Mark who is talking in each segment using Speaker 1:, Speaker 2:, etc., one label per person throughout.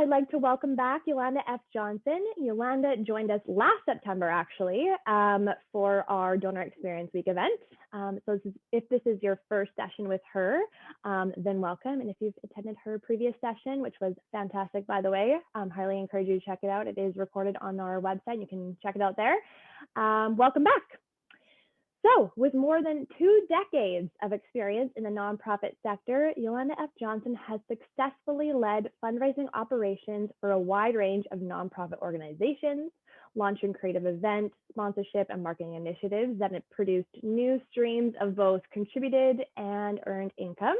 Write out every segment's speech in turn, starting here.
Speaker 1: I'd like to welcome back Yolanda F. Johnson. Yolanda joined us last September, actually, for our Donor Experience Week event. If this is your first session with her, then welcome. And if you've attended her previous session, which was fantastic, by the way, highly encourage you to check it out. It is recorded on our website. You can check it out there. Welcome back. So, with more than 2 decades of experience in the nonprofit sector, Yolanda F. Johnson has successfully led fundraising operations for a wide range of nonprofit organizations, launching creative events, sponsorship, and marketing initiatives that have produced new streams of both contributed and earned income.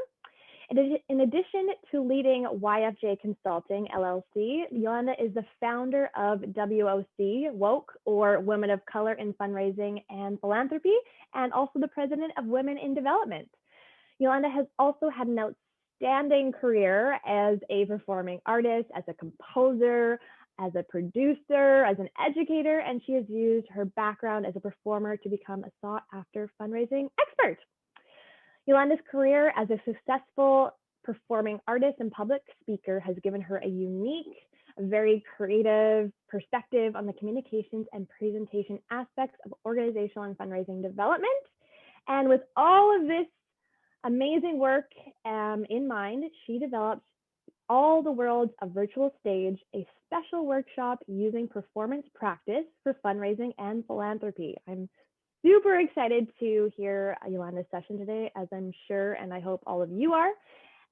Speaker 1: In addition to leading YFJ Consulting, LLC, Yolanda is the founder of WOC, Woke, or Women of Color in Fundraising and Philanthropy, and also the president of Women in Development. Yolanda has also had an outstanding career as a performing artist, as a composer, as a producer, as an educator, and she has used her background as a performer to become a sought-after fundraising expert. Yolanda's career as a successful performing artist and public speaker has given her a unique, very creative perspective on the communications and presentation aspects of organizational and fundraising development. And with all of this amazing work in mind, she developed All the Worlds of Virtual Stage, a special workshop using performance practice for fundraising and philanthropy. I'm super excited to hear Yolanda's session today, as I'm sure and I hope all of you are.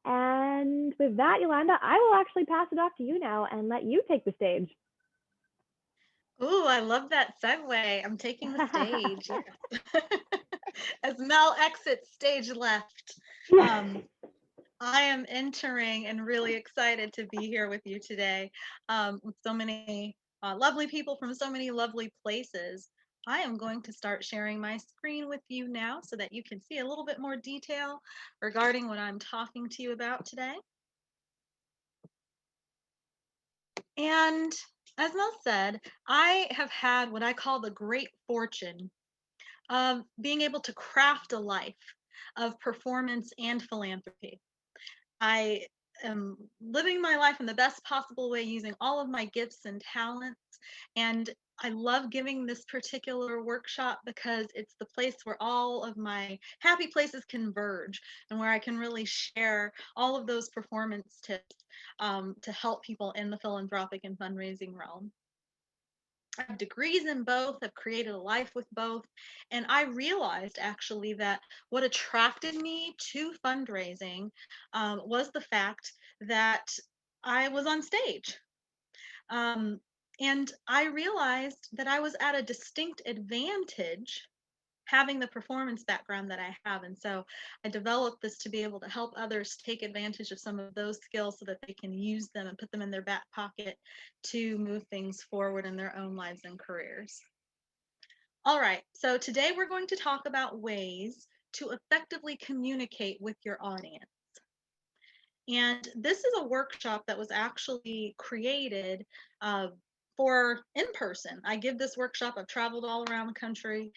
Speaker 1: And with that, Yolanda, I will actually pass it off to you now and let you take the stage.
Speaker 2: Ooh, I love that segue. I'm taking the stage. As Mel exits stage left, I am entering and really excited to be here with you today with so many lovely people from so many lovely places. I am going to start sharing my screen with you now so that you can see a little bit more detail regarding what I'm talking to you about today. And as Mel said, I have had what I call the great fortune of being able to craft a life of performance and philanthropy. I am living my life in the best possible way using all of my gifts and talents. And I love giving this particular workshop because it's the place where all of my happy places converge and where I can really share all of those performance tips to help people in the philanthropic and fundraising realm. I have degrees in both, I've created a life with both, and I realized actually that what attracted me to fundraising was the fact that I was on stage. And I realized that I was at a distinct advantage having the performance background that I have. And so I developed this to be able to help others take advantage of some of those skills so that they can use them and put them in their back pocket to move things forward in their own lives and careers. All right, so today we're going to talk about ways to effectively communicate with your audience. And this is a workshop that was actually created for in-person. I give this workshop. I've traveled all around the country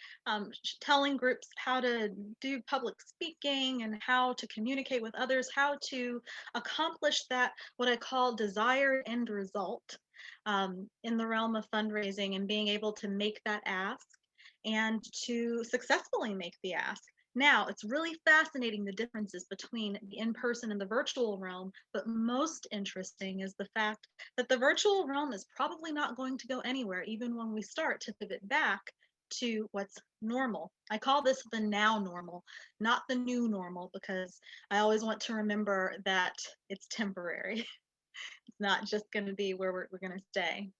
Speaker 2: telling groups how to do public speaking and how to communicate with others, how to accomplish that, what I call desired end result in the realm of fundraising and being able to make that ask and to successfully make the ask. Now, it's really fascinating the differences between the in-person and the virtual realm, but most interesting is the fact that the virtual realm is probably not going to go anywhere, even when we start to pivot back to what's normal. I call this the now normal, not the new normal, because I always want to remember that it's temporary. It's not just going to be where we're going to stay.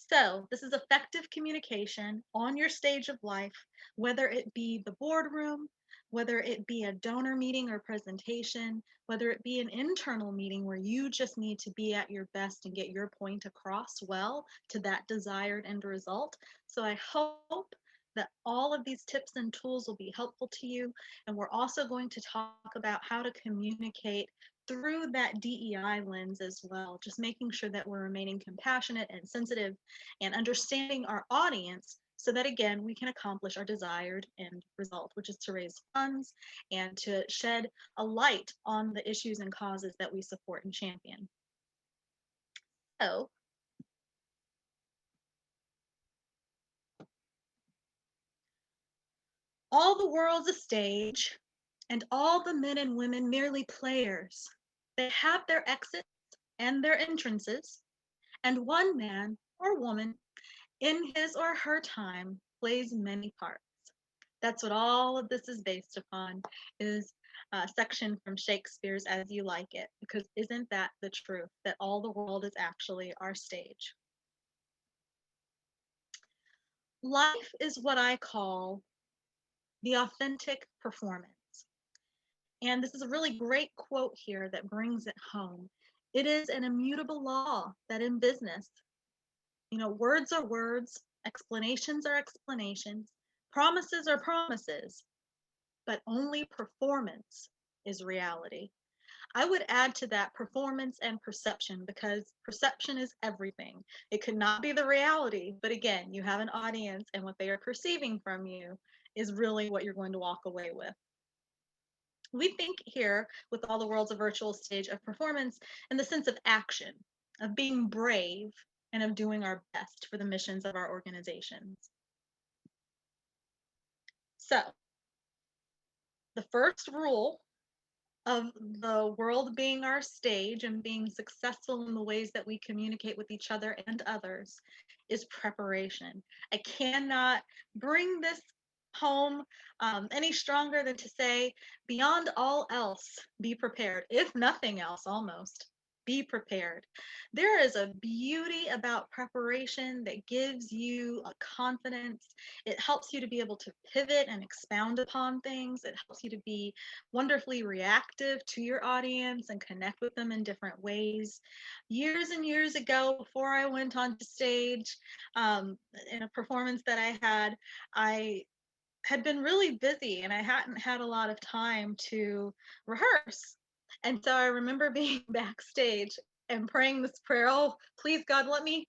Speaker 2: So this is effective communication on your stage of life, whether it be the boardroom, whether it be a donor meeting or presentation, whether it be an internal meeting where you just need to be at your best and get your point across well to that desired end result. So I hope that all of these tips and tools will be helpful to you. And we're also going to talk about how to communicate through that DEI lens as well, just making sure that we're remaining compassionate and sensitive and understanding our audience so that, again, we can accomplish our desired end result, which is to raise funds and to shed a light on the issues and causes that we support and champion. So, all the world's a stage, and all the men and women merely players. They have their exits and their entrances, and one man or woman in his or her time plays many parts. That's what all of this is based upon, is a section from Shakespeare's As You Like It, because isn't that the truth, that all the world is actually our stage? Life is what I call the authentic performance. And this is a really great quote here that brings it home. It is an immutable law that in business, words are words, explanations are explanations, promises are promises, but only performance is reality. I would add to that performance and perception, because perception is everything. It could not be the reality, but again, you have an audience, and what they are perceiving from you is really what you're going to walk away with. We think here, with all the world's a virtual stage, of performance in the sense of action, of being brave, and of doing our best for the missions of our organizations. So, the first rule of the world being our stage and being successful in the ways that we communicate with each other and others is preparation. I cannot bring this home any stronger than to say, beyond all else, be prepared. If nothing else, almost. Be prepared. There is a beauty about preparation that gives you a confidence. It helps you to be able to pivot and expound upon things. It helps you to be wonderfully reactive to your audience and connect with them in different ways. Years and years ago, before I went on stage, in a performance that I had been really busy and I hadn't had a lot of time to rehearse. And so I remember being backstage and praying this prayer, oh, please, God, let me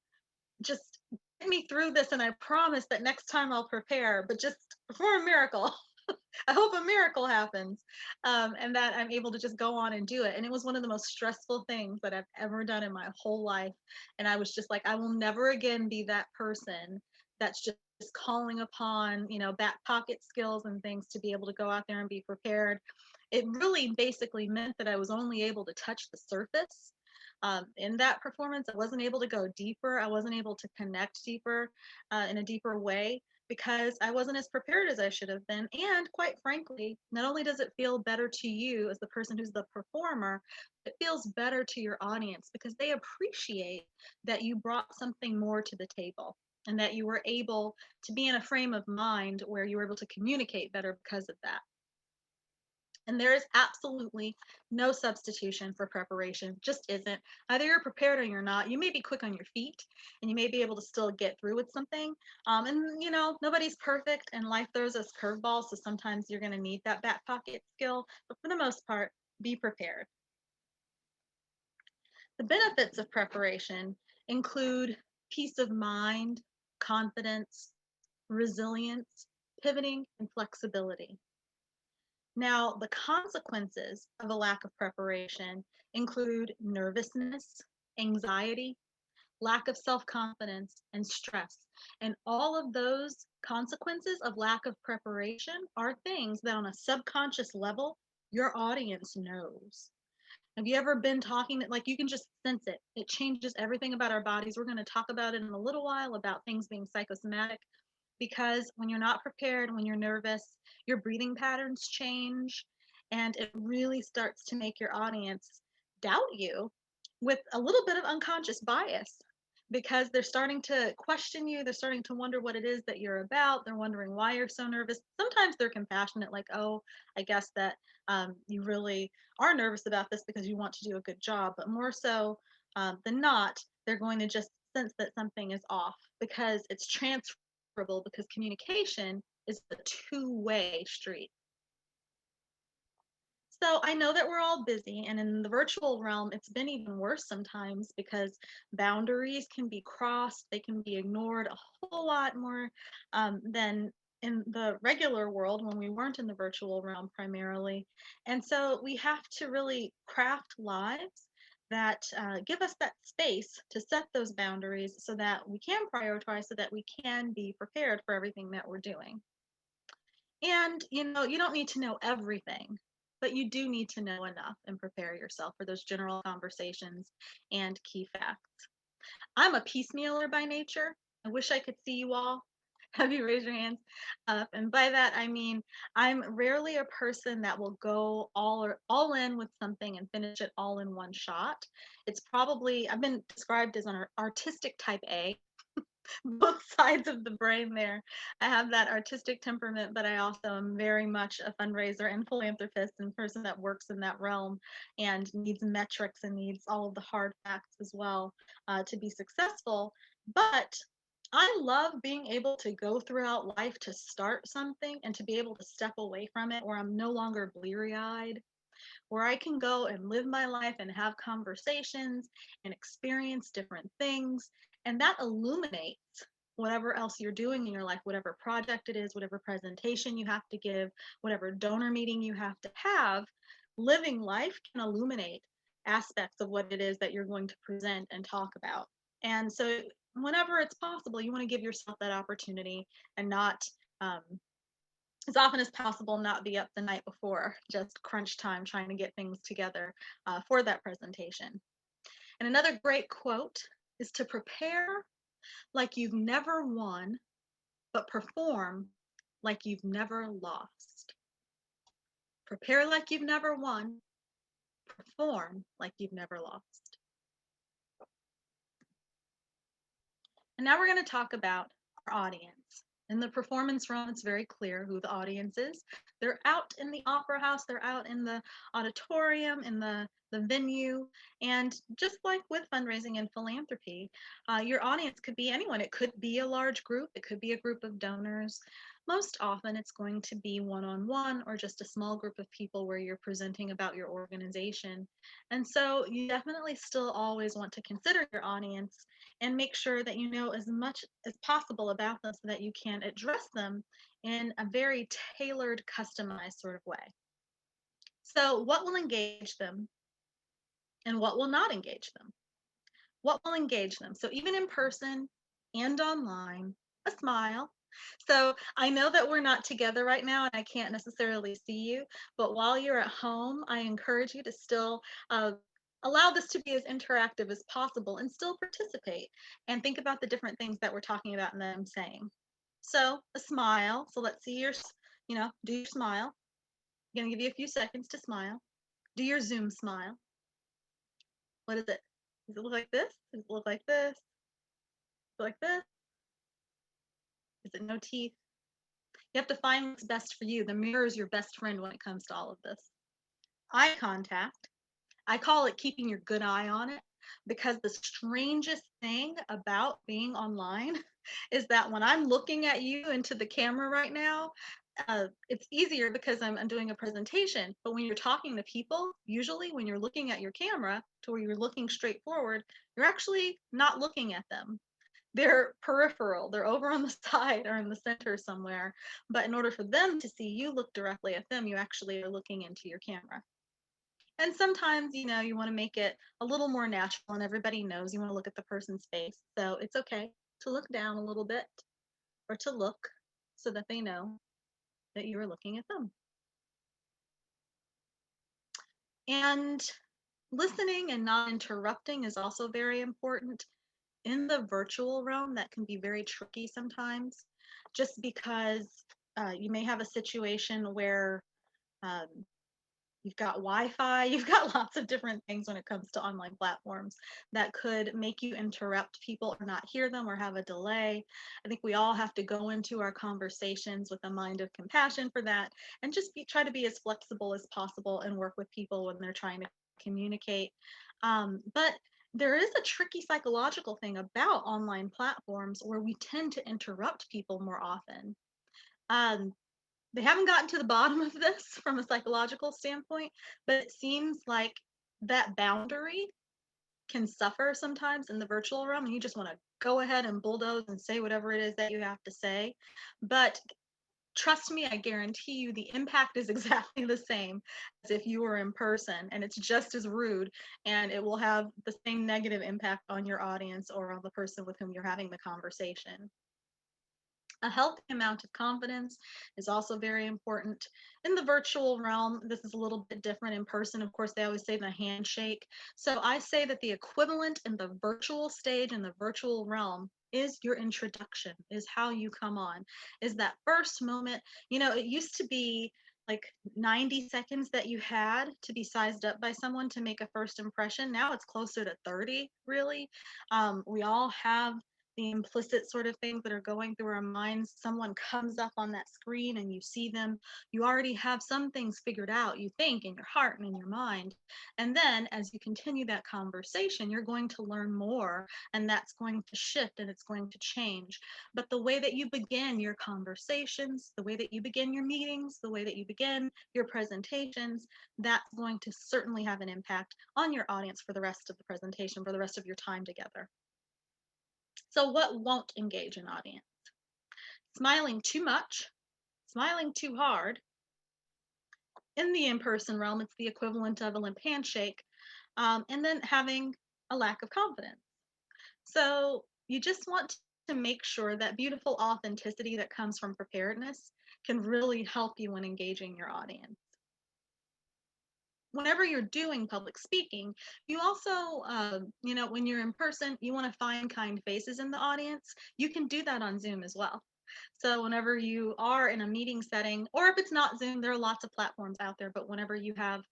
Speaker 2: just get me through this. And I promise that next time I'll prepare, but just perform a miracle. I hope a miracle happens, and that I'm able to just go on and do it. And it was one of the most stressful things that I've ever done in my whole life. And I was just like, I will never again be that person that's just calling upon, back pocket skills and things to be able to go out there and be prepared. It really basically meant that I was only able to touch the surface. In that performance, I wasn't able to go deeper. I wasn't able to connect deeper in a deeper way, because I wasn't as prepared as I should have been. And quite frankly, not only does it feel better to you as the person who's the performer, it feels better to your audience because they appreciate that you brought something more to the table and that you were able to be in a frame of mind where you were able to communicate better because of that. And there is absolutely no substitution for preparation, just isn't. Either you're prepared or you're not. You may be quick on your feet and you may be able to still get through with something. And nobody's perfect and life throws us curveballs. So sometimes you're going to need that back pocket skill. But for the most part, be prepared. The benefits of preparation include peace of mind, confidence, resilience, pivoting, and flexibility. Now, the consequences of a lack of preparation include nervousness, anxiety, lack of self confidence, and stress. And all of those consequences of lack of preparation are things that, on a subconscious level, your audience knows. Have you ever been talking that, like, you can just sense it? It changes everything about our bodies. We're going to talk about it in a little while about things being psychosomatic, because when you're not prepared, when you're nervous, your breathing patterns change, and it really starts to make your audience doubt you with a little bit of unconscious bias, because they're starting to question you. They're starting to wonder what it is that you're about. They're wondering why you're so nervous. Sometimes they're compassionate, like, oh, I guess that you really are nervous about this because you want to do a good job. But more so than not, they're going to just sense that something is off, because it's transferable, because communication is a two-way street. So I know that we're all busy, and in the virtual realm, it's been even worse sometimes, because boundaries can be crossed, they can be ignored a whole lot more than in the regular world when we weren't in the virtual realm primarily. And so we have to really craft lives that give us that space to set those boundaries so that we can prioritize, so that we can be prepared for everything that we're doing. And, you don't need to know everything, but you do need to know enough and prepare yourself for those general conversations and key facts. I'm a piecemealer by nature. I wish I could see you all. Have you raise your hands up? And by that I mean I'm rarely a person that will go all in with something and finish it all in one shot. It's probably I've been described as an artistic type A, both sides of the brain there. I have that artistic temperament, but I also am very much a fundraiser and philanthropist and person that works in that realm and needs metrics and needs all of the hard facts as well to be successful. But I love being able to go throughout life to start something and to be able to step away from it where I'm no longer bleary eyed, where I can go and live my life and have conversations and experience different things. And that illuminates whatever else you're doing in your life, whatever project it is, whatever presentation you have to give, whatever donor meeting you have to have. Living life can illuminate aspects of what it is that you're going to present and talk about. And so, whenever it's possible, you want to give yourself that opportunity and not um, as often as possible not be up the night before, just crunch time trying to get things together for that presentation. And another great quote is to prepare like you've never won, but perform like you've never lost. Prepare like you've never won, perform like you've never lost. And now we're going to talk about our audience. In the performance realm, it's very clear who the audience is. They're out in the opera house, they're out in the auditorium, in the venue. And just like with fundraising and philanthropy, your audience could be anyone. It could be a large group, it could be a group of donors. Most often, it's going to be one on one or just a small group of people where you're presenting about your organization. And so, you definitely still always want to consider your audience and make sure that you know as much as possible about them so that you can address them in a very tailored, customized sort of way. So, what will engage them and what will not engage them? What will engage them? So, even in person and online, a smile. So, I know that we're not together right now and I can't necessarily see you, but while you're at home, I encourage you to still allow this to be as interactive as possible and still participate and think about the different things that we're talking about and that I'm saying. So, a smile. So, let's see do your smile. I'm going to give you a few seconds to smile. Do your Zoom smile. What is it? Does it look like this? Does it look like this? Like this? Is it no teeth? You have to find what's best for you. The mirror is your best friend when it comes to all of this. Eye contact. I call it keeping your good eye on it because the strangest thing about being online is that when I'm looking at you into the camera right now, it's easier because I'm doing a presentation. But when you're talking to people, usually when you're looking at your camera to where you're looking straight forward, you're actually not looking at them. They're peripheral, they're over on the side or in the center somewhere. But in order for them to see you look directly at them, you actually are looking into your camera. And sometimes, you want to make it a little more natural and everybody knows you want to look at the person's face. So it's okay to look down a little bit or to look so that they know that you are looking at them. And listening and not interrupting is also very important. In the virtual realm, that can be very tricky sometimes, just because you may have a situation where um, you've got Wi-Fi, you've got lots of different things when it comes to online platforms that could make you interrupt people or not hear them or have a delay. I think we all have to go into our conversations with a mind of compassion for that and just try to be as flexible as possible and work with people when they're trying to communicate. But there is a tricky psychological thing about online platforms where we tend to interrupt people more often. Um, they haven't gotten to the bottom of this from a psychological standpoint, but it seems like that boundary can suffer sometimes in the virtual realm, and you just want to go ahead and bulldoze and say whatever it is that you have to say. But trust me, I guarantee you the impact is exactly the same as if you were in person, and it's just as rude, and it will have the same negative impact on your audience or on the person with whom you're having the conversation. A healthy amount of confidence is also very important. In the virtual realm, this is a little bit different. In person, of course, they always say the handshake. So I say that the equivalent in the virtual stage, in the virtual realm, is your introduction, is how you come on, is that first moment. It used to be like 90 seconds that you had to be sized up by someone to make a first impression. Now it's closer to 30, really. We all have the implicit sort of things that are going through our minds. Someone comes up on that screen and you see them. You already have some things figured out, you think, in your heart and in your mind. And then as you continue that conversation, you're going to learn more, and that's going to shift and it's going to change. But the way that you begin your conversations, the way that you begin your meetings, the way that you begin your presentations, that's going to certainly have an impact on your audience for the rest of the presentation, for the rest of your time together. So what won't engage an audience? Smiling too much, smiling too hard. In the in-person realm, it's the equivalent of a limp handshake, and then having a lack of confidence. So you just want to make sure that beautiful authenticity that comes from preparedness can really help you when engaging your audience. Whenever you're doing public speaking, you also, when you're in person, you want to find kind faces in the audience. You can do that on Zoom as well. So whenever you are in a meeting setting, or if it's not Zoom, there are lots of platforms out there, but whenever you have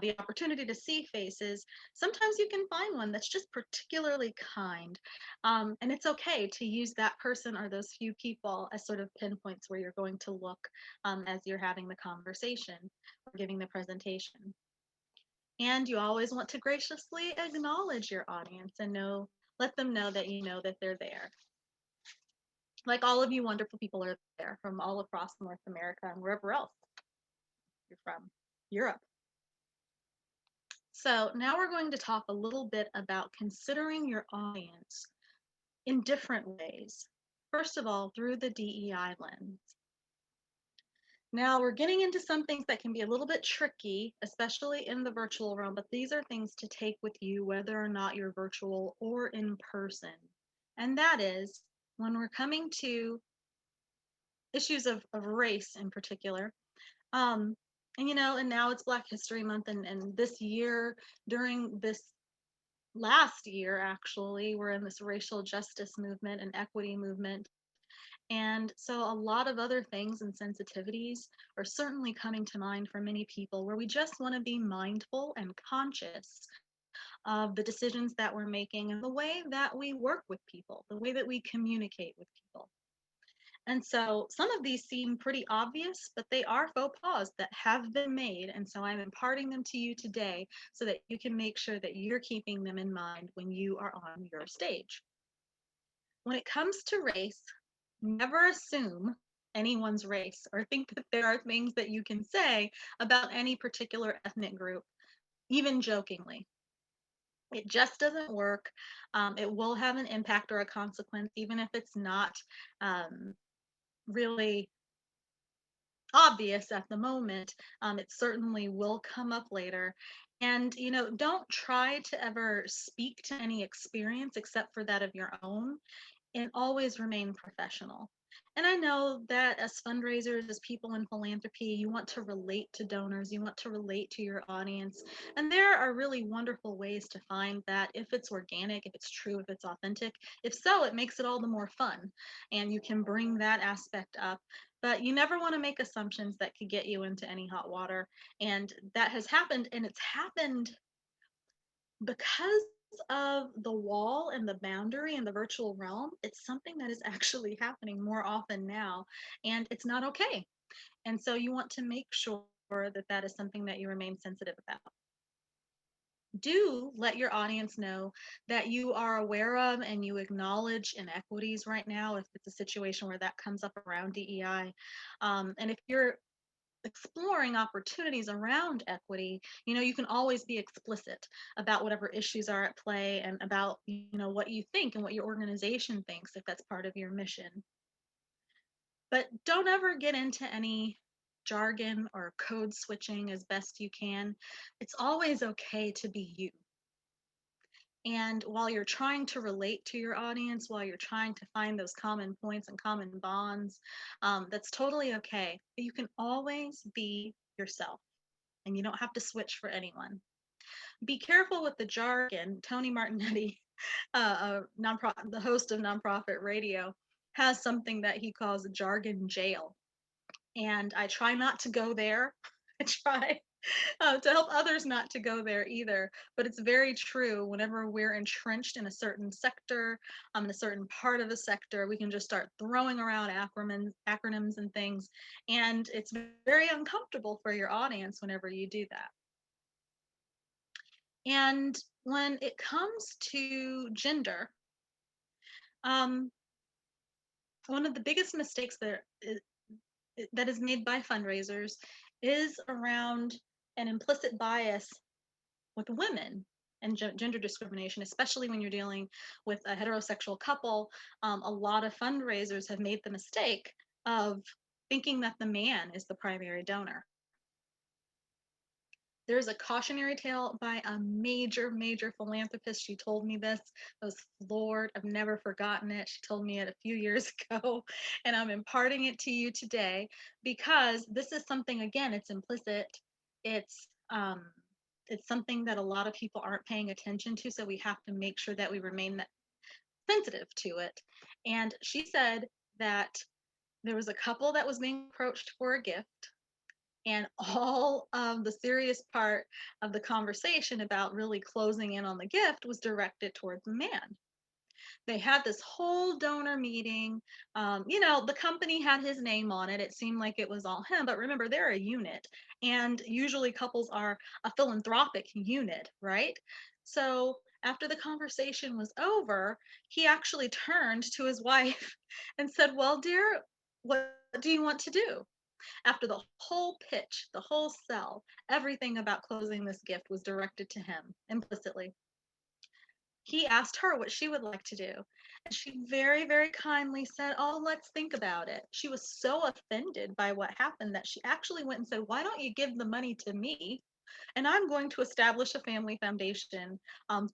Speaker 2: the opportunity to see faces, sometimes you can find one that's just particularly kind. And it's okay to use that person or those few people as sort of pinpoints where you're going to look as you're having the conversation or giving the presentation. And you always want to graciously acknowledge your audience and let them know that you know that they're there. Like all of you wonderful people are there from all across North America and wherever else you're from, Europe. So now we're going to talk a little bit about considering your audience in different ways. First of all, through the DEI lens. Now we're getting into some things that can be a little bit tricky, especially in the virtual realm, but these are things to take with you whether or not you're virtual or in person. And that is when we're coming to issues of race in particular. And now it's Black History Month, and this year, during this last year, actually, we're in this racial justice movement and equity movement. And so a lot of other things and sensitivities are certainly coming to mind for many people where we just want to be mindful and conscious of the decisions that we're making and the way that we work with people, the way that we communicate with people. And so some of these seem pretty obvious, but they are faux pas that have been made. And so I'm imparting them to you today so that you can make sure that you're keeping them in mind when you are on your stage. When it comes to race, never assume anyone's race or think that there are things that you can say about any particular ethnic group, even jokingly. It just doesn't work. It will have an impact or a consequence, even if it's not really obvious at the moment. It certainly will come up later. And, don't try to ever speak to any experience except for that of your own, and always remain professional. And I know that as fundraisers, as people in philanthropy, you want to relate to donors, you want to relate to your audience. And there are really wonderful ways to find that if it's organic, if it's true, if it's authentic. If so, it makes it all the more fun. And you can bring that aspect up. But you never want to make assumptions that could get you into any hot water. And that has happened, and it's happened because of the wall and the boundary in the virtual realm. It's something that is actually happening more often now, and it's not okay. And so you want to make sure that that is something that you remain sensitive about. Do let your audience know that you are aware of and you acknowledge inequities right now if it's a situation where that comes up around DEI. And if you're exploring opportunities around equity, you can always be explicit about whatever issues are at play and about, what you think and what your organization thinks if that's part of your mission. But don't ever get into any jargon or code switching as best you can. It's always okay to be you. And while you're trying to relate to your audience, while you're trying to find those common points and common bonds, that's totally okay. But you can always be yourself, and you don't have to switch for anyone. Be careful with the jargon. Tony Martignetti, the host of Nonprofit Radio, has something that he calls jargon jail. And I try not to go there. I try to help others not to go there either. But it's very true. Whenever we're entrenched in a certain sector, in a certain part of the sector, we can just start throwing around acronyms and things. And it's very uncomfortable for your audience whenever you do that. And when it comes to gender, um, one of the biggest mistakes that is made by fundraisers is around an implicit bias with women and gender discrimination, especially when you're dealing with a heterosexual couple. A lot of fundraisers have made the mistake of thinking that the man is the primary donor. There's a cautionary tale by a major, major philanthropist. She told me this. I was floored. I've never forgotten it. She told me it a few years ago, and I'm imparting it to you today because this is something, again, it's implicit. It's it's something that a lot of people aren't paying attention to, so we have to make sure that we remain sensitive to it. And she said that there was a couple that was being approached for a gift, and all of the serious part of the conversation about really closing in on the gift was directed towards the man. They had this whole donor meeting. The company had his name on it. It seemed like it was all him, but remember, they're a unit, and usually couples are a philanthropic unit, right? So after the conversation was over, he actually turned to his wife and said, "Well, dear, what do you want to do?" After the whole pitch, the whole sell, everything about closing this gift was directed to him implicitly. He asked her what she would like to do. And she very, very kindly said, "Oh, let's think about it." She was so offended by what happened that she actually went and said, "Why don't you give the money to me? And I'm going to establish a family foundation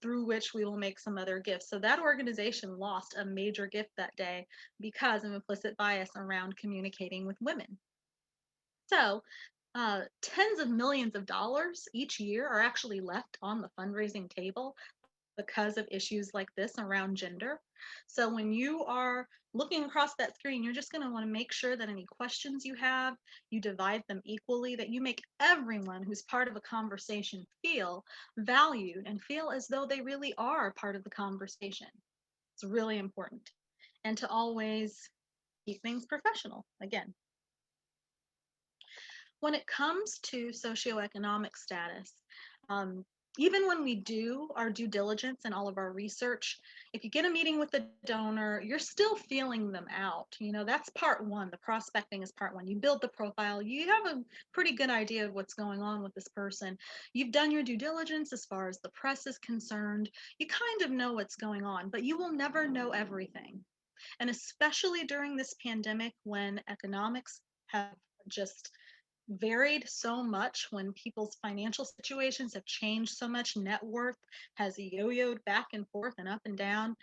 Speaker 2: through which we will make some other gifts." So that organization lost a major gift that day because of implicit bias around communicating with women. So tens of millions of dollars each year are actually left on the fundraising table because of issues like this around gender. So when you are looking across that screen, you're just going to want to make sure that any questions you have, you divide them equally, that you make everyone who's part of a conversation feel valued and feel as though they really are part of the conversation. It's really important. And to always keep things professional, again. When it comes to socioeconomic status, um, even when we do our due diligence and all of our research, if you get a meeting with the donor, you're still feeling them out. That's part one. The prospecting is part one. You build the profile, you have a pretty good idea of what's going on with this person. You've done your due diligence as far as the press is concerned. You kind of know what's going on, but you will never know everything. And especially during this pandemic when economics have just varied so much, when people's financial situations have changed so much, net worth has yo-yoed back and forth and up and down.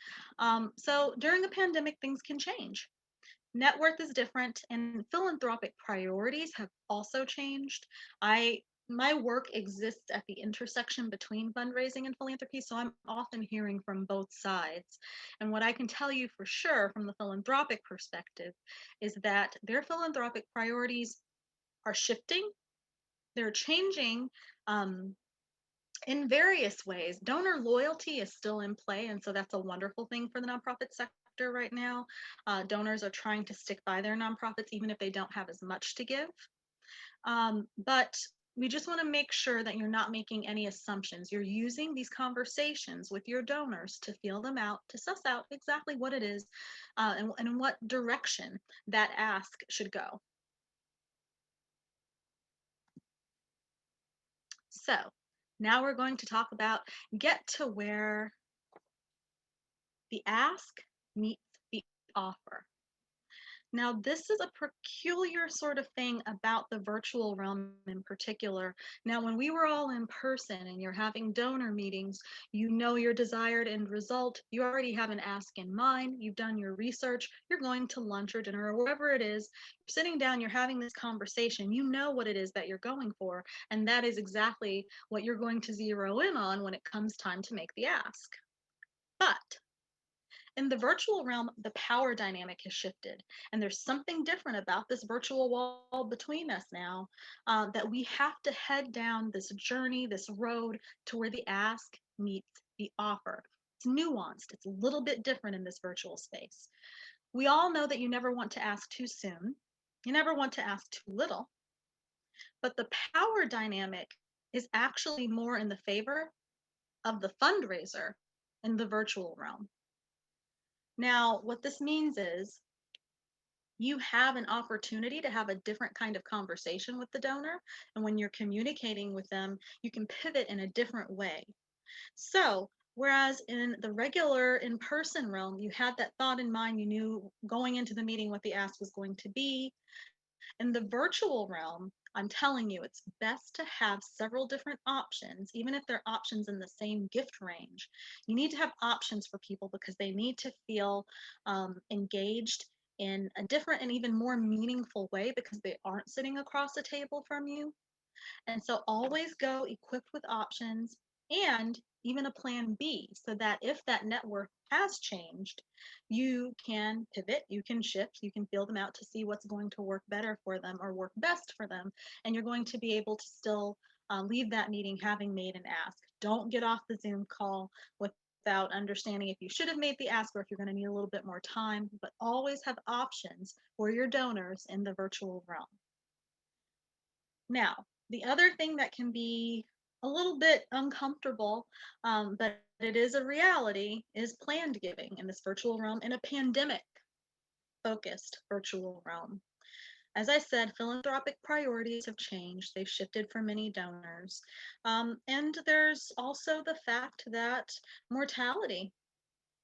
Speaker 2: So during a pandemic, things can change. Net worth is different, and philanthropic priorities have also changed. My work exists at the intersection between fundraising and philanthropy, so I'm often hearing from both sides. And what I can tell you for sure from the philanthropic perspective is that their philanthropic priorities are shifting. They're changing in various ways. Donor loyalty is still in play, and so that's a wonderful thing for the nonprofit sector right now. Donors are trying to stick by their nonprofits even if they don't have as much to give. But we just want to make sure that you're not making any assumptions. You're using these conversations with your donors to feel them out, to suss out exactly what it is and in what direction that ask should go. So now we're going to talk about get to where the ask meets the offer. Now, this is a peculiar sort of thing about the virtual realm in particular. Now, when we were all in person and you're having donor meetings, you know your desired end result. You already have an ask in mind. You've done your research. You're going to lunch or dinner or wherever it is. You're sitting down, you're having this conversation. You know what it is that you're going for. And that is exactly what you're going to zero in on when it comes time to make the ask. But in the virtual realm, the power dynamic has shifted, and there's something different about this virtual wall between us now, that we have to head down this journey, this road to where the ask meets the offer. It's nuanced, it's a little bit different in this virtual space. We all know that you never want to ask too soon, you never want to ask too little, but the power dynamic is actually more in the favor of the fundraiser in the virtual realm. Now, what this means is you have an opportunity to have a different kind of conversation with the donor. And when you're communicating with them, you can pivot in a different way. So, whereas in the regular in person realm, you had that thought in mind, you knew going into the meeting what the ask was going to be. In the virtual realm, I'm telling you, it's best to have several different options, even if they're options in the same gift range. You need to have options for people because they need to feel engaged in a different and even more meaningful way because they aren't sitting across the table from you. And so always go equipped with options and even a plan B so that if that network has changed, you can pivot, you can shift, you can feel them out to see what's going to work better for them or work best for them. And you're going to be able to still leave that meeting having made an ask. Don't get off the Zoom call without understanding if you should have made the ask or if you're going to need a little bit more time, but always have options for your donors in the virtual realm. Now, the other thing that can be a little bit uncomfortable, but it is a reality, is planned giving in this virtual realm in a pandemic focused virtual realm. As I said, philanthropic priorities have changed. They've shifted for many donors. And there's also the fact that mortality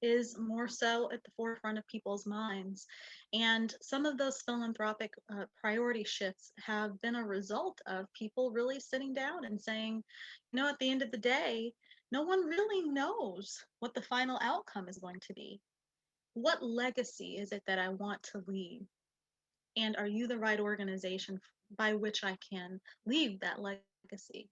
Speaker 2: is more so at the forefront of people's minds. And some of those philanthropic priority shifts have been a result of people really sitting down and saying, at the end of the day, no one really knows what the final outcome is going to be. What legacy is it that I want to leave? And are you the right organization by which I can leave that legacy?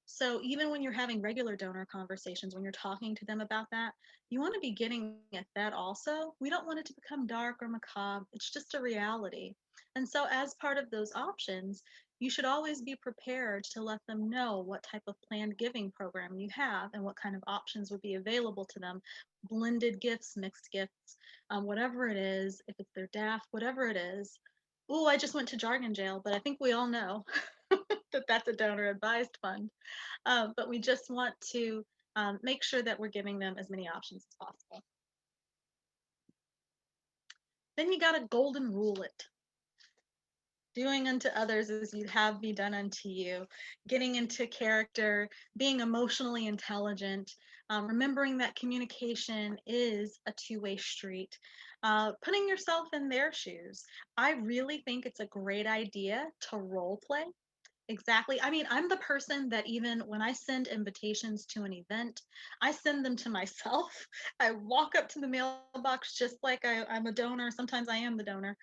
Speaker 2: So even when you're having regular donor conversations, when you're talking to them about that, you want to be getting at that also. We don't want it to become dark or macabre. It's just a reality. And so as part of those options, you should always be prepared to let them know what type of planned giving program you have and what kind of options would be available to them. Blended gifts, mixed gifts, whatever it is, if it's their DAF, whatever it is. Oh, I just went to jargon jail, but I think we all know that that's a donor advised fund. But we just want to make sure that we're giving them as many options as possible. Then you got to golden rule it. Doing unto others as you'd have be done unto you, getting into character, being emotionally intelligent, remembering that communication is a two-way street, putting yourself in their shoes. I really think it's a great idea to role play. Exactly. I mean, I'm the person that even when I send invitations to an event, I send them to myself. I walk up to the mailbox just like I'm a donor. Sometimes I am the donor.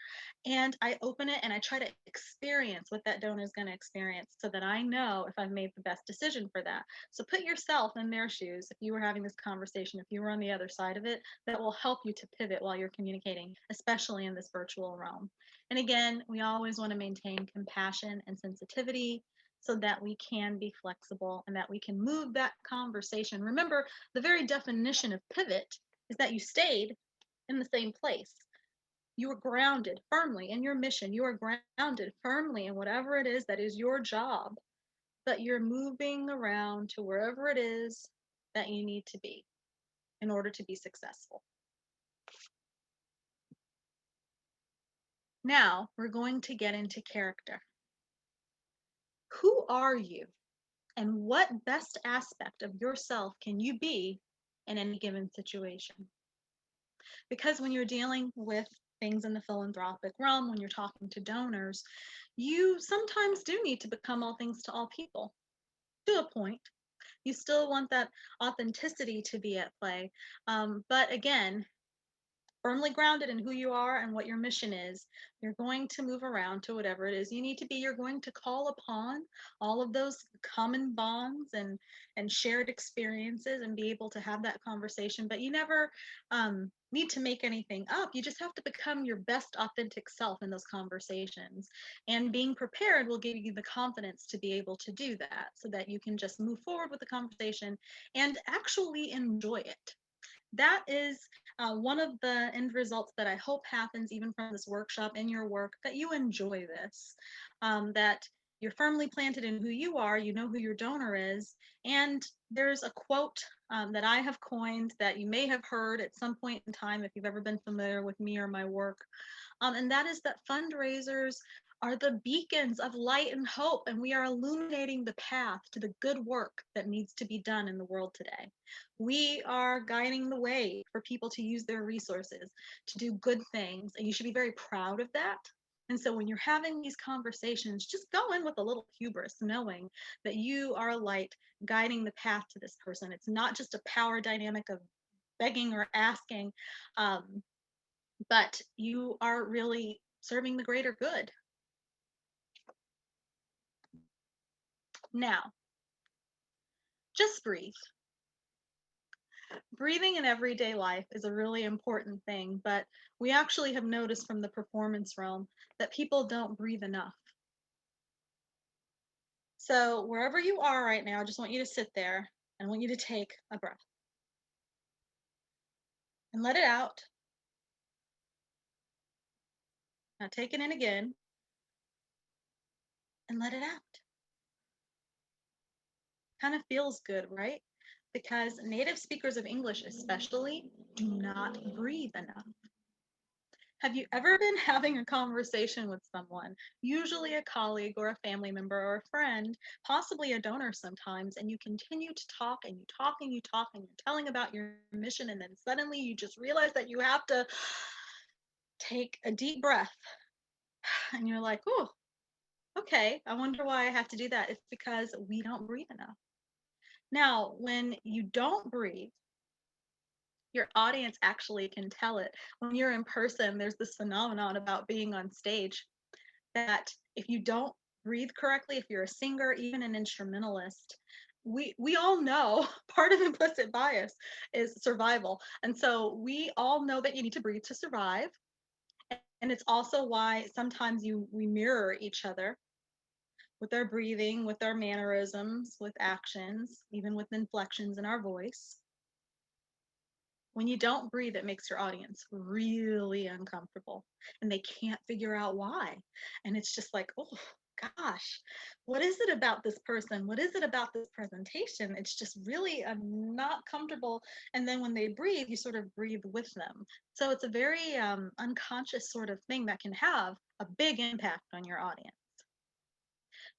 Speaker 2: And I open it and I try to experience what that donor is going to experience so that I know if I've made the best decision for that. So put yourself in their shoes. If you were having this conversation, if you were on the other side of it, that will help you to pivot while you're communicating, especially in this virtual realm. And again, we always want to maintain compassion and sensitivity so that we can be flexible and that we can move that conversation. Remember, the very definition of pivot is that you stayed in the same place. You are grounded firmly in your mission. You are grounded firmly in whatever it is that is your job, but you're moving around to wherever it is that you need to be in order to be successful. Now we're going to get into character. Who are you? And what best aspect of yourself can you be in any given situation? Because when you're dealing with things in the philanthropic realm, when you're talking to donors, you sometimes do need to become all things to all people to a point. You still want that authenticity to be at play. But again, firmly grounded in who you are and what your mission is, you're going to move around to whatever it is you need to be. You're going to call upon all of those common bonds and shared experiences and be able to have that conversation. But you never need to make anything up. You just have to become your best authentic self in those conversations. And being prepared will give you the confidence to be able to do that, so that you can just move forward with the conversation and actually enjoy it. That is one of the end results that I hope happens even from this workshop in your work, that you enjoy this, that you're firmly planted in who you are, you know who your donor is. And there's a quote that I have coined that you may have heard at some point in time if you've ever been familiar with me or my work. And that is that fundraisers are the beacons of light and hope, and we are illuminating the path to the good work that needs to be done in the world today. We are guiding the way for people to use their resources to do good things, and you should be very proud of that. And so when you're having these conversations, just go in with a little hubris, knowing that you are a light guiding the path to this person. It's not just a power dynamic of begging or asking, but you are really serving the greater good. Now, just breathe. Breathing in everyday life is a really important thing, but we actually have noticed from the performance realm that people don't breathe enough. So wherever you are right now, I just want you to sit there and I want you to take a breath and let it out. Now take it in again and let it out. Kind of feels good, right? Because native speakers of English especially do not breathe enough. Have you ever been having a conversation with someone, usually a colleague or a family member or a friend, possibly a donor sometimes, and you continue to talk and you talk and you talk and you're telling about your mission, and then suddenly you just realize that you have to take a deep breath and you're like, oh, okay, I wonder why I have to do that. It's because we don't breathe enough. Now, when you don't breathe, your audience actually can tell it. When you're in person, there's this phenomenon about being on stage that if you don't breathe correctly, if you're a singer, even an instrumentalist, we all know part of implicit bias is survival. And so we all know that you need to breathe to survive. And it's also why sometimes we mirror each other with our breathing, with our mannerisms, with actions, even with inflections in our voice. When you don't breathe, it makes your audience really uncomfortable and they can't figure out why. And it's just like, oh gosh, what is it about this person? What is it about this presentation? It's just really not comfortable. And then when they breathe, you sort of breathe with them. So it's a very unconscious sort of thing that can have a big impact on your audience.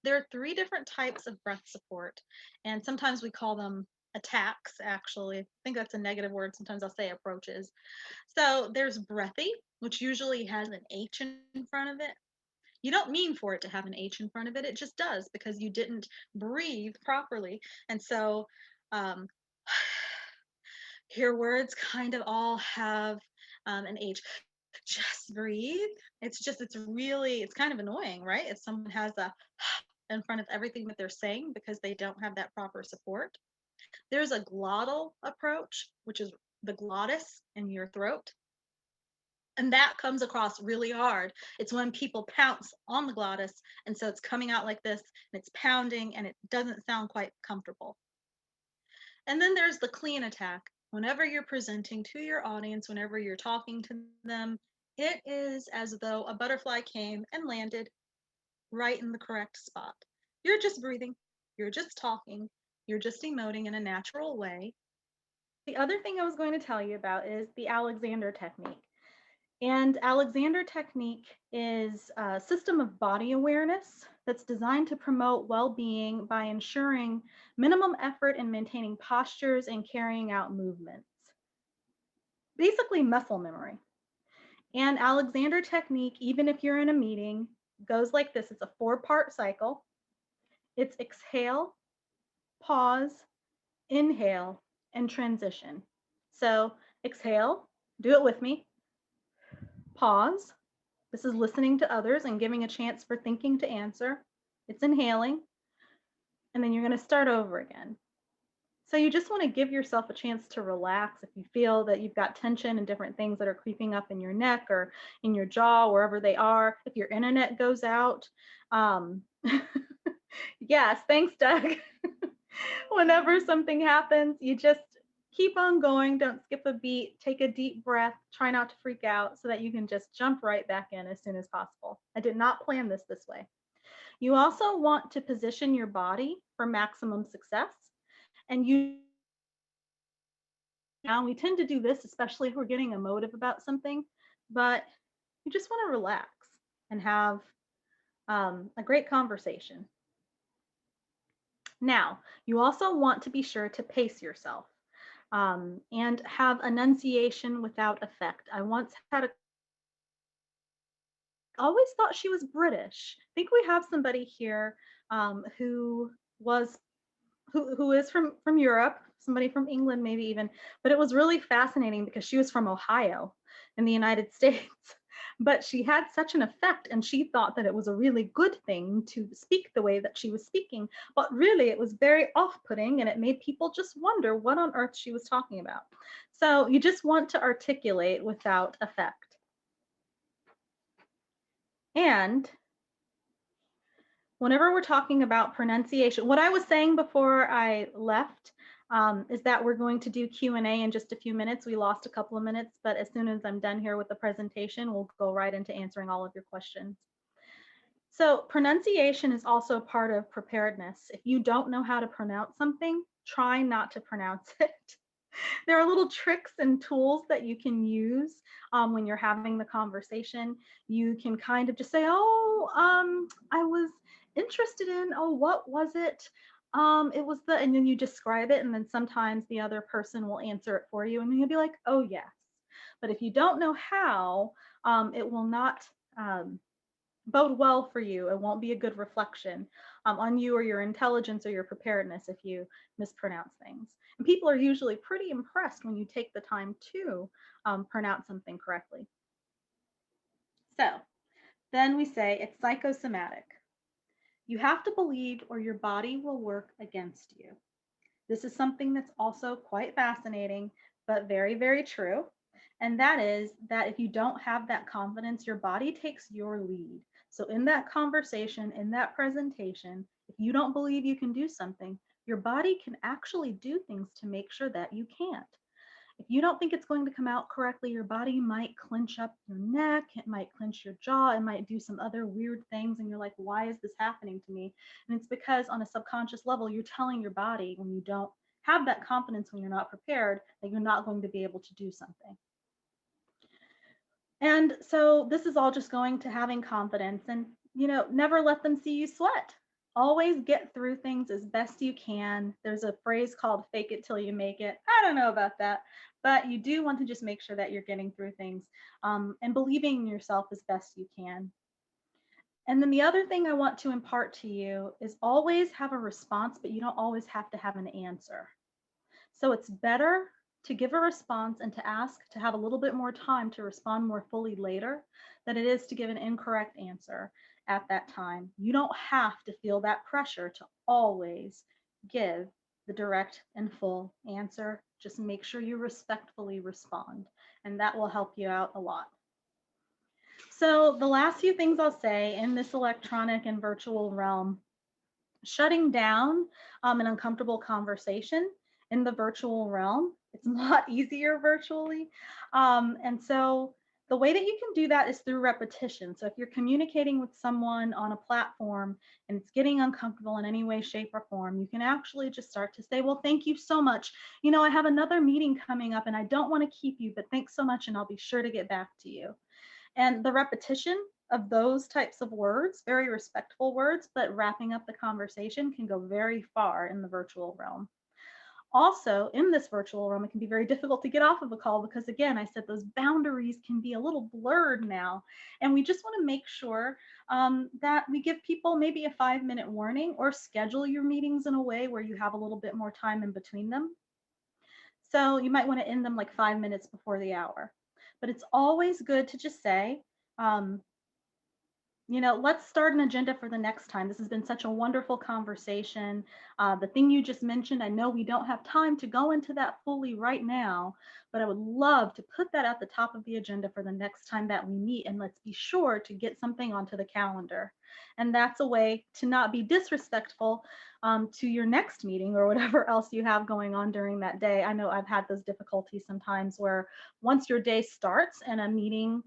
Speaker 2: There are 3 different types of breath support, and sometimes we call them attacks, actually. I think that's a negative word. Sometimes I'll say approaches. So there's breathy, which usually has an H in front of it. You don't mean for it to have an H in front of it. It just does because you didn't breathe properly. And so your words kind of all have an H. Just breathe. It's kind of annoying, right? If someone has a in front of everything that they're saying because they don't have that proper support. There's a glottal approach, which is the glottis in your throat. And that comes across really hard. It's when people pounce on the glottis, and so it's coming out like this, and it's pounding, and it doesn't sound quite comfortable. And then there's the clean attack. Whenever you're presenting to your audience, whenever you're talking to them, it is as though a butterfly came and landed right in the correct spot. You're just breathing, you're just talking, you're just emoting in a natural way. The other thing I was going to tell you about is the Alexander technique. And Alexander technique is a system of body awareness that's designed to promote well-being by ensuring minimum effort in maintaining postures and carrying out movements. Basically muscle memory. And Alexander technique, even if you're in a meeting, goes like this. It's a 4-part cycle. It's exhale, pause, inhale, and transition. So exhale, do it with me. Pause. This is listening to others and giving a chance for thinking to answer. It's inhaling. And then you're going to start over again. So you just want to give yourself a chance to relax. If you feel that you've got tension and different things that are creeping up in your neck or in your jaw, wherever they are, if your internet goes out. Yes, thanks, Doug. Whenever something happens, you just keep on going. Don't skip a beat. Take a deep breath. Try not to freak out so that you can just jump right back in as soon as possible. I did not plan this way. You also want to position your body for maximum success. And now we tend to do this, especially if we're getting emotive about something, but you just want to relax and have a great conversation. Now, you also want to be sure to pace yourself and have enunciation without effect. I once had always thought she was British. I think we have somebody here who is from Europe, somebody from England maybe even, but it was really fascinating because she was from Ohio in the United States. But she had such an effect, and she thought that it was a really good thing to speak the way that she was speaking, but really it was very off-putting, and it made people just wonder what on earth she was talking about. So you just want to articulate without effect. And whenever we're talking about pronunciation, what I was saying before I left is that we're going to do Q&A in just a few minutes. We lost a couple of minutes, but as soon as I'm done here with the presentation, we'll go right into answering all of your questions. So pronunciation is also part of preparedness. If you don't know how to pronounce something, try not to pronounce it. There are little tricks and tools that you can use when you're having the conversation. You can kind of just say, oh, I was interested in, oh, what was it? It was the, and then you describe it, and then sometimes the other person will answer it for you, and then you'll be like, oh, yes. But if you don't know how, it will not bode well for you. It won't be a good reflection on you or your intelligence or your preparedness if you mispronounce things. And people are usually pretty impressed when you take the time to pronounce something correctly. So then we say it's psychosomatic. You have to believe or your body will work against you. This is something that's also quite fascinating, but very, very true. And that is that if you don't have that confidence, your body takes your lead. So in that conversation, in that presentation, if you don't believe you can do something, your body can actually do things to make sure that you can't. If you don't think it's going to come out correctly, your body might clench up your neck, it might clench your jaw, it might do some other weird things, and you're like, why is this happening to me? And it's because on a subconscious level, you're telling your body when you don't have that confidence, when you're not prepared, that you're not going to be able to do something. And so this is all just going to having confidence, and never let them see you sweat. Always get through things as best you can. There's a phrase called fake it till you make it. I don't know about that, but you do want to just make sure that you're getting through things and believing in yourself as best you can. And then the other thing I want to impart to you is always have a response, but you don't always have to have an answer. So it's better to give a response and to ask to have a little bit more time to respond more fully later than it is to give an incorrect answer at that time. You don't have to feel that pressure to always give the direct and full answer. Just make sure you respectfully respond, and that will help you out a lot. So the last few things I'll say in this electronic and virtual realm, shutting down an uncomfortable conversation in the virtual realm, it's a lot easier virtually. And so the way that you can do that is through repetition. So if you're communicating with someone on a platform and it's getting uncomfortable in any way, shape, or form, you can actually just start to say, well, thank you so much. I have another meeting coming up and I don't want to keep you, but thanks so much, and I'll be sure to get back to you. And the repetition of those types of words, very respectful words, but wrapping up the conversation, can go very far in the virtual realm.
Speaker 3: Also, in this virtual room, it can be very difficult to get off of a call because, again, I said those boundaries can be a little blurred now. And we just want to make sure that we give people maybe a 5-minute warning, or schedule your meetings in a way where you have a little bit more time in between them. So you might want to end them like 5 minutes before the hour. But it's always good to just say, um, let's start an agenda for the next time. This has been such a wonderful conversation. The thing you just mentioned, I know we don't have time to go into that fully right now, but I would love to put that at the top of the agenda for the next time that we meet. And let's be sure to get something onto the calendar. And that's a way to not be disrespectful to your next meeting or whatever else you have going on during that day. I know I've had those difficulties sometimes where once your day starts and a meeting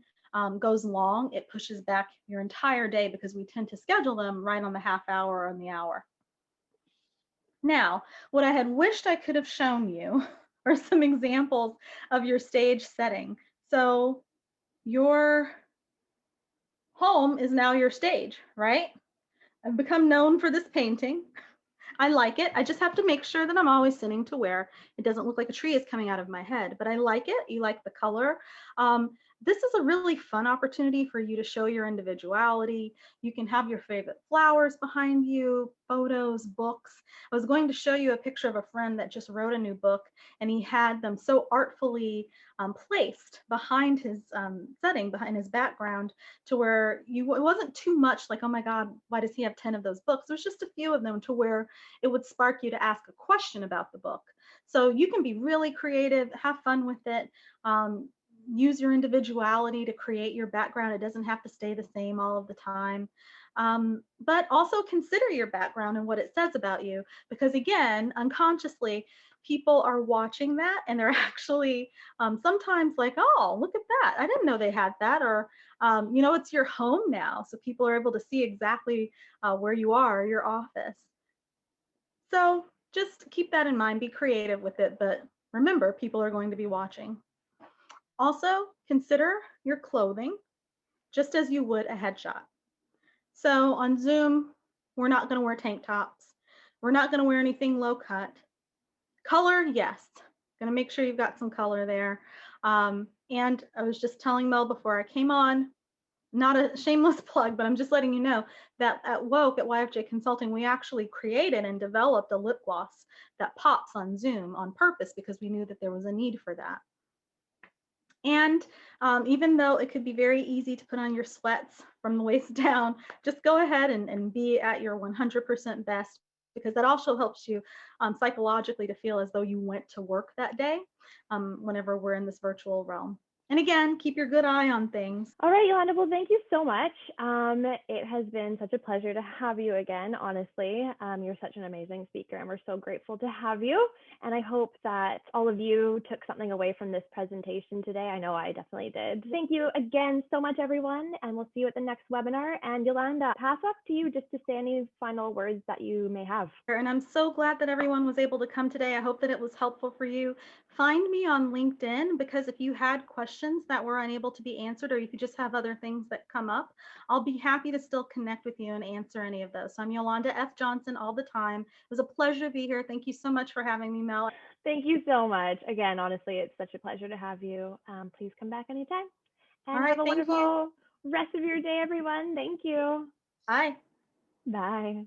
Speaker 3: goes long, it pushes back your entire day because we tend to schedule them right on the half hour or on the hour. Now, what I had wished I could have shown you are some examples of your stage setting. So your home is now your stage, right? I've become known for this painting. I like it. I just have to make sure that I'm always sitting to where it doesn't look like a tree is coming out of my head, but I like it. You like the color. This is a really fun opportunity for you to show your individuality. You can have your favorite flowers behind you, photos, books. I was going to show you a picture of a friend that just wrote a new book, and he had them so artfully placed behind his setting, behind his background, to where it wasn't too much like, oh my God, why does he have 10 of those books? There's just a few of them to where it would spark you to ask a question about the book. So you can be really creative, have fun with it. Use your individuality to create your background. It doesn't have to stay the same all of the time. But also consider your background and what it says about you, because again, unconsciously, people are watching that and they're actually sometimes like, oh, look at that. I didn't know they had that. Or, it's your home now. So people are able to see exactly where you are, your office. So just keep that in mind, be creative with it, but remember, people are going to be watching. Also, consider your clothing just as you would a headshot. So on Zoom, we're not going to wear tank tops. We're not going to wear anything low cut. Color, yes. Going to make sure you've got some color there. And I was just telling Mel before I came on, not a shameless plug, but I'm just letting you know that at Woke, at YFJ Consulting, we actually created and developed a lip gloss that pops on Zoom on purpose because we knew that there was a need for that. And even though it could be very easy to put on your sweats from the waist down, just go ahead and be at your 100% best, because that also helps you psychologically to feel as though you went to work that day whenever we're in this virtual realm. And again, keep your good eye on things.
Speaker 1: All right, Yolanda, well, thank you so much. It has been such a pleasure to have you again, honestly. You're such an amazing speaker, and we're so grateful to have you. And I hope that all of you took something away from this presentation today. I know I definitely did. Thank you again so much, everyone, and we'll see you at the next webinar. And Yolanda, pass off to you just to say any final words that you may have.
Speaker 3: And I'm so glad that everyone was able to come today. I hope that it was helpful for you. Find me on LinkedIn, because if you had questions that were unable to be answered, or you could just have other things that come up, I'll be happy to still connect with you and answer any of those. So I'm Yolanda F. Johnson all the time. It was a pleasure to be here. Thank you so much for having me, Mel.
Speaker 1: Thank you so much. Again, honestly, it's such a pleasure to have you. Please come back anytime. And
Speaker 3: all right,
Speaker 1: have a
Speaker 3: thank
Speaker 1: wonderful
Speaker 3: you.
Speaker 1: rest of your day, everyone. Thank you.
Speaker 3: Bye.
Speaker 1: Bye.